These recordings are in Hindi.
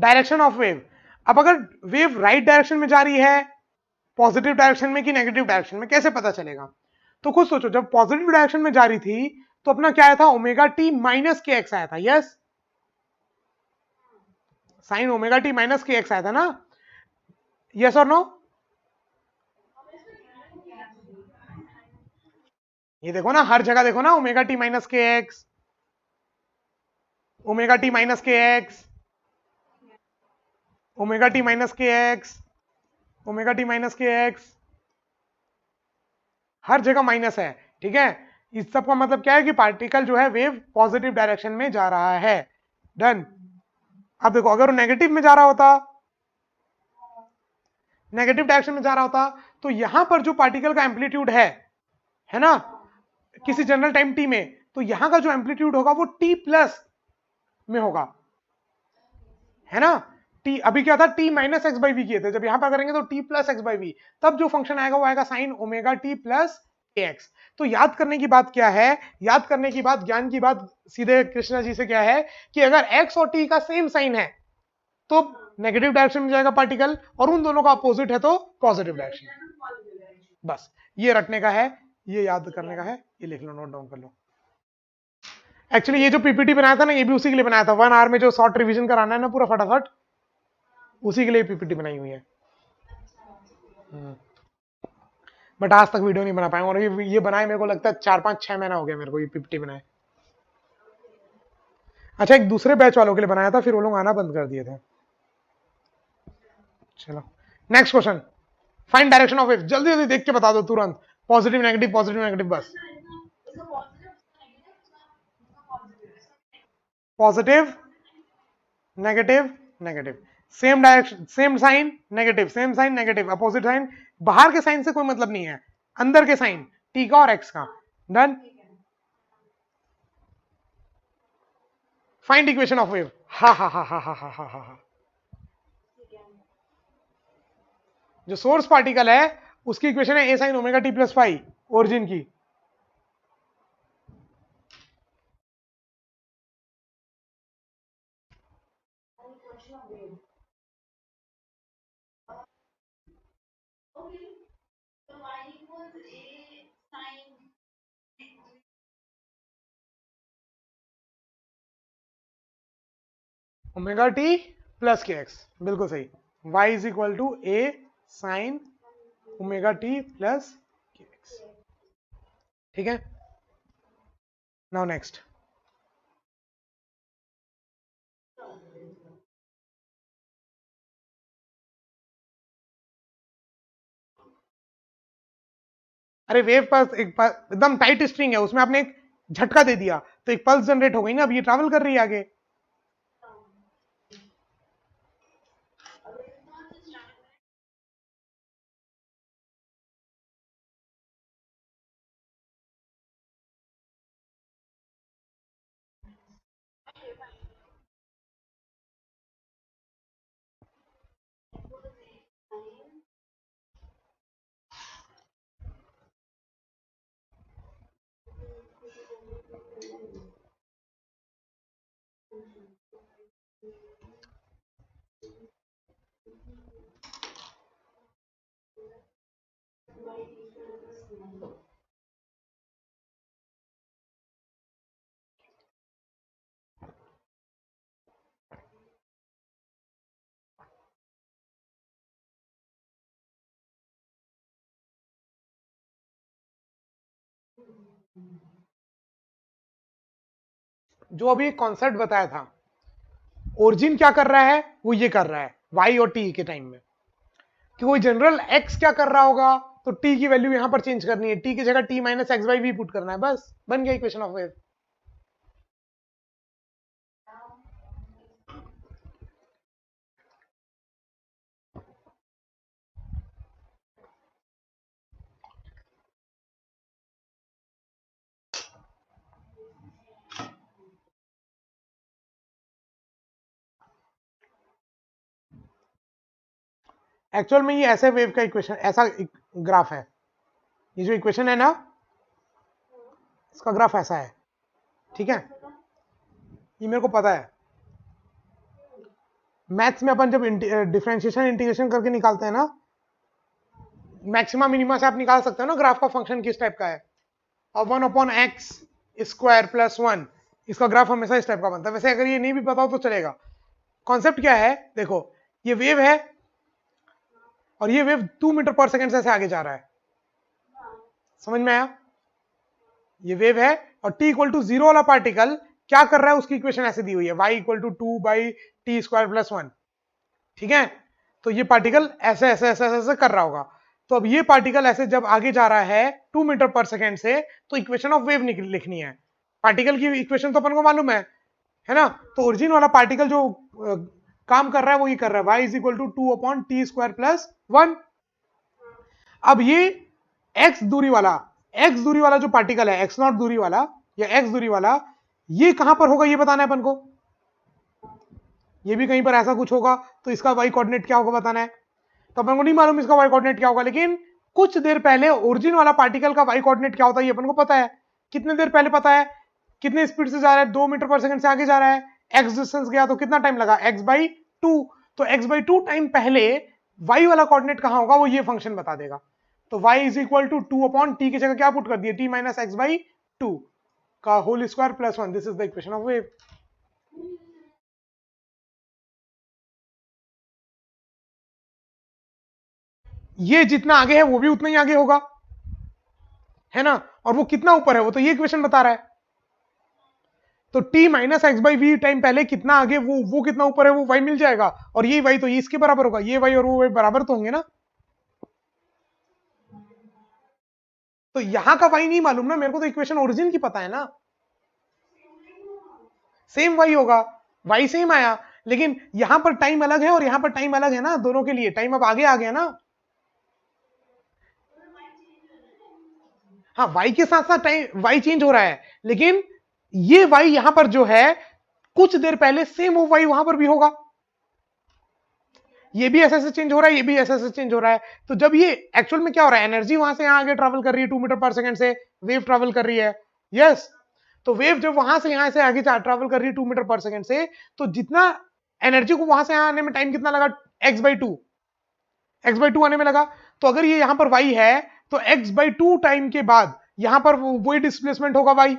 Direction of wave. अब अगर वेव राइट डायरेक्शन में जा रही है, पॉजिटिव डायरेक्शन में कि नेगेटिव डायरेक्शन में, कैसे पता चलेगा? तो खुद सोचो, जब पॉजिटिव डायरेक्शन में जा रही थी तो अपना क्या आया था, ओमेगा टी माइनस के एक्स आया था। Yes, sign omega T minus के एक्स आया था ना? यस और नो? ये देखो ना, हर जगह देखो ना, ओमेगा टी माइनस के एक्स, ओमेगा टी माइनस के एक्स, ओमेगा टी माइनस के एक्स, ओमेगा टी माइनस के एक्स, हर जगह माइनस है। ठीक है, इस सब का मतलब क्या है कि पार्टिकल जो है वेव पॉजिटिव डायरेक्शन में जा रहा है। डन। अब देखो, अगर वो नेगेटिव में जा रहा होता, नेगेटिव डायरेक्शन में जा रहा होता, तो यहां पर जो पार्टिकल का एम्पलीट्यूड है ना, किसी जनरल टाइम टी में, तो यहां का जो एम्पलीट्यूड होगा वो टी प्लस में होगा, है ना? टी अभी क्या था, t minus x by v किए थे, जब यहां पर करेंगे तो t plus x by v, तब जो फंक्शन आएगा वो आएगा sine omega T plus x. तो याद करने की बात क्या है, याद करने की बात, ज्ञान की बात सीधे कृष्णा जी से क्या है कि अगर एक्स और टी का सेम साइन है तो नेगेटिव डायरेक्शन में जाएगा पार्टिकल, और उन दोनों का अपोजिट है तो पॉजिटिव डायरेक्शन। बस ये रटने का है, ये याद करने का है, ये लिख लो, नोट डाउन कर लो। एक्चुअली ये जो पीपीटी बनाया था ना, ये भी उसी के लिए बनाया था, 1 आवर में जो शॉर्ट रिवीजन कराना है ना पूरा फटाफट, उसी के लिए पीपीटी बनाई हुई है। बट आज तक वीडियो नहीं बना पाए, और ये बनाए मेरे को लगता है 4-5-6 महीना हो गया मेरे को ये पीपीटी बनाए। अच्छा, एक दूसरे बैच वालों के लिए बनाया था, फिर वो लोग आना बंद कर दिए थे। चलो next question, find direction of wave. जल्दी जल्दी देख के बता दो तुरंत, पॉजिटिव नेगेटिव बस। Positive negative negative, same direction, same sign negative, same sign negative, opposite sign. बाहर के साइन से कोई मतलब नहीं है, अंदर के साइन, टी का और एक्स का। Done. Find equation of wave. हा हा हा हा हा हा हा हा। जो सोर्स पार्टिकल है उसकी इक्वेशन है A sine omega T plus five, origin की। Omega T plus K X, बिल्कुल सही। y is equal to A sine omega T plus K X. ठीक है, नाउ नेक्स्ट। अरे वेव पास एक एकदम टाइट स्ट्रिंग है, उसमें आपने एक झटका दे दिया तो एक पल्स जनरेट हो गई ना, अब ये ट्रैवल कर रही है आगे। जो अभी कॉन्सेप्ट बताया था, ओरिजिन क्या कर रहा है, वो ये कर रहा है y और t के टाइम में, कि कोई जनरल x क्या कर रहा होगा, तो t की वैल्यू यहां पर चेंज करनी है, t की जगह t minus x by v put करना है, बस बन गया इक्वेशन ऑफ वेव। एक्चुअल में ये ऐसे वेव का इक्वेशन, ऐसा ग्राफ है, ये जो इक्वेशन है ना, इसका ग्राफ ऐसा है। ठीक है, ये मेरे को पता है, मैथ्स में अपन जब डिफरेंशिएशन इंटीग्रेशन करके निकालते हैं ना, मैक्सिमा मिनिमा से आप निकाल सकते हो ना ग्राफ का फंक्शन किस टाइप का है, और 1/x स्क्वायर प्लस 1, इसका ग्राफ हमेशा इस टाइप का बनता है। वैसे अगर ये नहीं भी पता हो तो चलेगा। कॉन्सेप्ट क्या है, देखो ये वेव है और ये वेव 2 मीटर पर सेकंड से ऐसे आगे जा रहा है, समझ में आया? ये वेव है और t इक्वल टू 0 वाला पार्टिकल क्या कर रहा है, उसकी इक्वेशन ऐसे दी हुई है, y equal to 2/t square plus 1, ठीक है? तो ये पार्टिकल ऐसे ऐसे ऐसे ऐसे कर रहा होगा। तो अब ये पार्टिकल ऐसे जब आगे जा रहा है 2 मीटर पर सेकेंड से, तो इक्वेशन ऑफ वेव लिखनी है। पार्टिकल की इक्वेशन तो अपन को मालूम है ना? तो ओरिजिन वाला पार्टिकल जो काम कर रहा है वो ये कर रहा है, y is equal to 2/t square plus 1। अब ये x दूरी वाला जो पार्टिकल है, x0 दूरी वाला या x दूरी वाला, ये कहां पर होगा ये बताना है अपन को। ये भी कहीं पर ऐसा कुछ होगा, तो इसका y कोऑर्डिनेट क्या होगा बताना है। तो अपन को नहीं मालूम इसका y कोऑर्डिनेट क्या होगा, लेकिन कुछ देर पहले ओरिजिन वाला पार्टिकल का y कोऑर्डिनेट क्या होता है ये अपन को पता है। कितने देर पहले पता है, कितने स्पीड से जा रहा है, 2 मीटर पर सेकंड से आगे जा रहा है, x डिस्टेंस गया तो कितना टाइम लगा, x/2। तो x/2 टाइम पहले y वाला कोऑर्डिनेट कहां होगा वो ये फंक्शन बता देगा। तो y is equal to 2/t की जगह क्या पुट कर दिया, t माइनस x/2 का whole square plus 1। This is the equation of wave. ये जितना आगे है वो भी उतना ही आगे होगा, है ना? और वो कितना ऊपर है वो तो ये इक्वेशन बता रहा है। तो t minus x by v time पहले कितना आगे, वो कितना ऊपर है वो y मिल जाएगा, और ये y तो ये इसके बराबर होगा, ये y और वो y बराबर तो होंगे ना। तो यहां का y नहीं मालूम ना मेरे को, तो इक्वेशन ओरिजिन की पता है ना, सेम y होगा, y सेम आया, लेकिन यहां पर टाइम अलग है और यहां पर टाइम अलग है ना, दोनों के लिए टाइम अब आगे आ गया ना। हाँ y के साथ साथ टाइम y चेंज हो रहा है, लेकिन ये y यहां पर जो है कुछ देर पहले सेम वो y वहां पर भी होगा। ये भी ऐसे ऐसे चेंज हो रहा है, ये भी ऐसे ऐसे चेंज हो रहा है। तो जब ये एक्चुअल में क्या हो रहा है, एनर्जी वहां से यहां आगे ट्रेवल कर रही है 2 मीटर पर सेकंड से, वेव ट्रेवल कर रही है, यस। तो वेव जब वहां से यहां से आगे ट्रेवल कर रही है 2 मीटर पर सेकंड से, तो जितना एनर्जी को वहां से यहां आने में टाइम कितना लगा, x/2 आने में लगा। तो अगर ये यहां पर y है तो x/2 टाइम के बाद यहां पर वही डिस्प्लेसमेंट होगा y।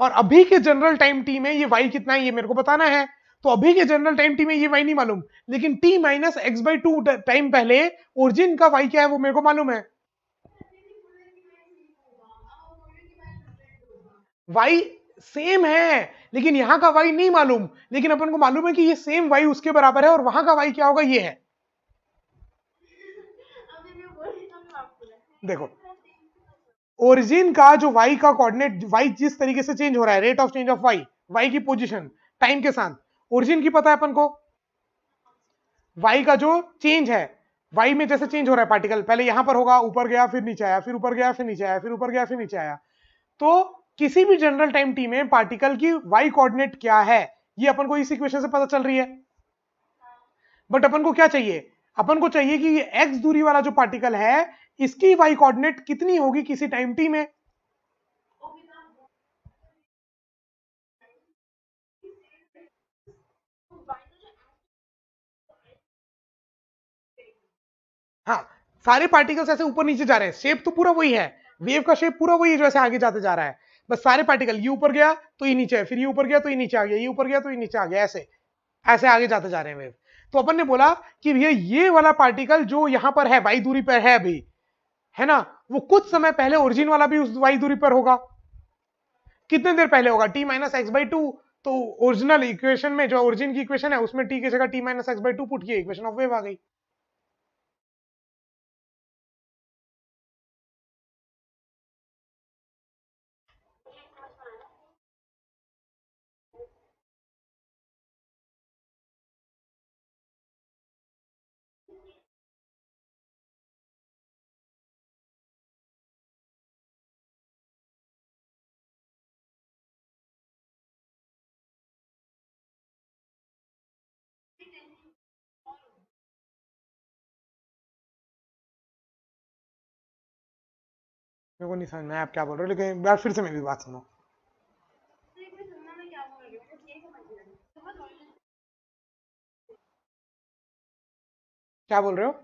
और अभी के जनरल टाइम टी में ये y कितना है ये मेरे को बताना है। तो अभी के जनरल टाइम टी में ये y नहीं मालूम, लेकिन t माइनस x/2 टाइम पहले ओरिजिन का y क्या है वो मेरे को मालूम है। y सेम है, लेकिन यहां का y नहीं मालूम, लेकिन अपन को मालूम है कि ये सेम y उसके बराबर है, और वहां का y क्या होगा ये है। देखो ओरिजिन का जो y का कोऑर्डिनेट, y जिस तरीके से चेंज हो रहा है, rate of change of y की पोजीशन टाइम के साथ, ओरिजिन की पता है अपन को। y का जो चेंज है, y में जैसे चेंज हो रहा है पार्टिकल, पहले यहां पर होगा, ऊपर गया फिर नीचे आया, फिर ऊपर गया फिर नीचे आया, फिर ऊपर गया फिर नीचे आया। तो किसी भी जनरल टाइम टी में पार्टिकल की y कोऑर्डिनेट क्या है ये अपन को इस इक्वेशन से पता चल रही है। बट अपन को क्या चाहिए, अपन को चाहिए कि ये x दूरी वाला जो पार्टिकल है इसकी y कोऑर्डिनेट कितनी होगी किसी टाइम टी में। हाँ, सारे पार्टिकल्स ऐसे ऊपर नीचे जा रहे हैं, शेप तो पूरा वही है, वेव का शेप पूरा वही है जो ऐसे आगे जाते जा रहा है। बस सारे पार्टिकल ये ऊपर गया तो ये नीचे है, फिर ये ऊपर गया तो ये नीचे आ गया, ये ऊपर गया तो ये नीचे आ गया, ऐसे ऐसे आगे जाते जा रहे हैं वेव। तो अपन ने बोला कि भैया ये वाला पार्टिकल जो यहां पर है वाई दूरी पर है अभी, है ना, वो कुछ समय पहले ओरिजिन वाला भी उस वाई दूरी पर होगा। कितने देर पहले होगा, t माइनस x/2। तो ओरिजिनल इक्वेशन में जो ओरिजिन की इक्वेशन है उसमें t की जगह t माइनस x/2 पुट किया, इक्वेशन ऑफ वेव आ गई। मेरे को नहीं समझ में आप क्या बोल रहे हो, लेकिन एक बार फिर से मेरी बात सुनो। क्या बोल रहे हो?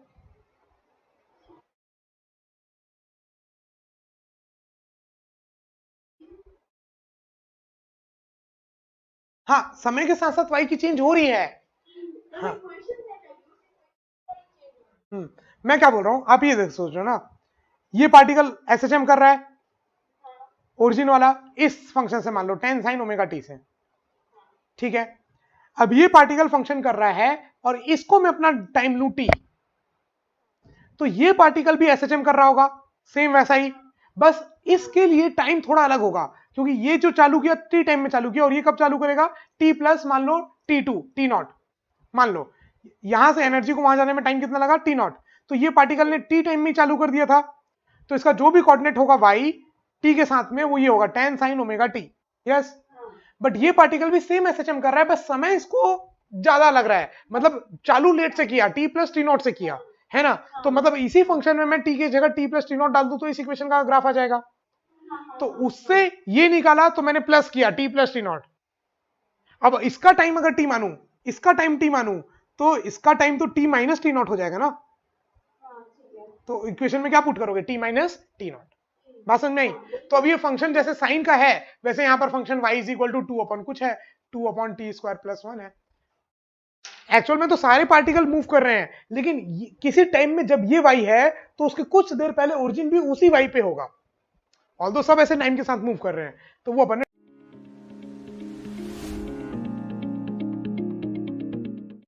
हाँ, समय के साथ साथ वाई की चेंज हो रही है। हाँ। मैं क्या बोल रहा हूं, आप ये देख सोच रहे हो ना, ये पार्टिकल एसएचएम कर रहा है ओरिजिन वाला इस फंक्शन से, मान लो टेन साइन ओमेगा टी से, ठीक है। अब ये पार्टिकल फंक्शन कर रहा है और इसको मैं अपना टाइम लू टी, तो ये पार्टिकल भी एसएचएम कर रहा होगा सेम वैसा ही, बस इसके लिए टाइम थोड़ा अलग होगा, क्योंकि ये जो चालू किया टी टाइम में चालू किया, और ये कब चालू करेगा, टी प्लस मान लो टी टू टी नॉट, मान लो यहां से एनर्जी को वहां जाने में टाइम कितना लगा, टी नॉट, तो ये पार्टिकल ने टी टाइम में चालू कर दिया था, तो इसका जो भी कोऑर्डिनेट होगा वाई टी के साथ में वो ये होगा ten sign omega T, yes. But ये पार्टिकल भी सेम एसएचएम कर रहा है, बस समय इसको ज्यादा लग रहा है, मतलब चालू लेट से किया, टी प्लस टी नॉट से किया, है ना। तो मतलब इसी फंक्शन में मैं टी की जगह टी प्लस टी नॉट डाल दूं तो इस इक्वेशन का ग्राफ आ जाएगा, तो उससे ये निकाला तो मैंने प्लस किया टी प्लस टी नॉट। अब इसका टाइम अगर टी मानू, इसका टाइम टी मानू, तो इसका टाइम तो टी माइनस टी नॉट हो जाएगा ना, तो इक्वेशन में क्या पुट करोगे, टी माइनस टी नॉट, बात समझ में आई। तो अब ये फंक्शन जैसे साइन का है वैसे यहां पर function y is equal to two upon कुछ है, two upon t square plus one है। एक्चुअल में तो सारे पार्टिकल मूव कर रहे हैं, लेकिन किसी टाइम में जब ये y है तो उसके कुछ देर पहले ओरिजिन भी उसी y पे होगा, ऑल्दो सब ऐसे टाइम के साथ मूव कर रहे हैं, तो वो अपन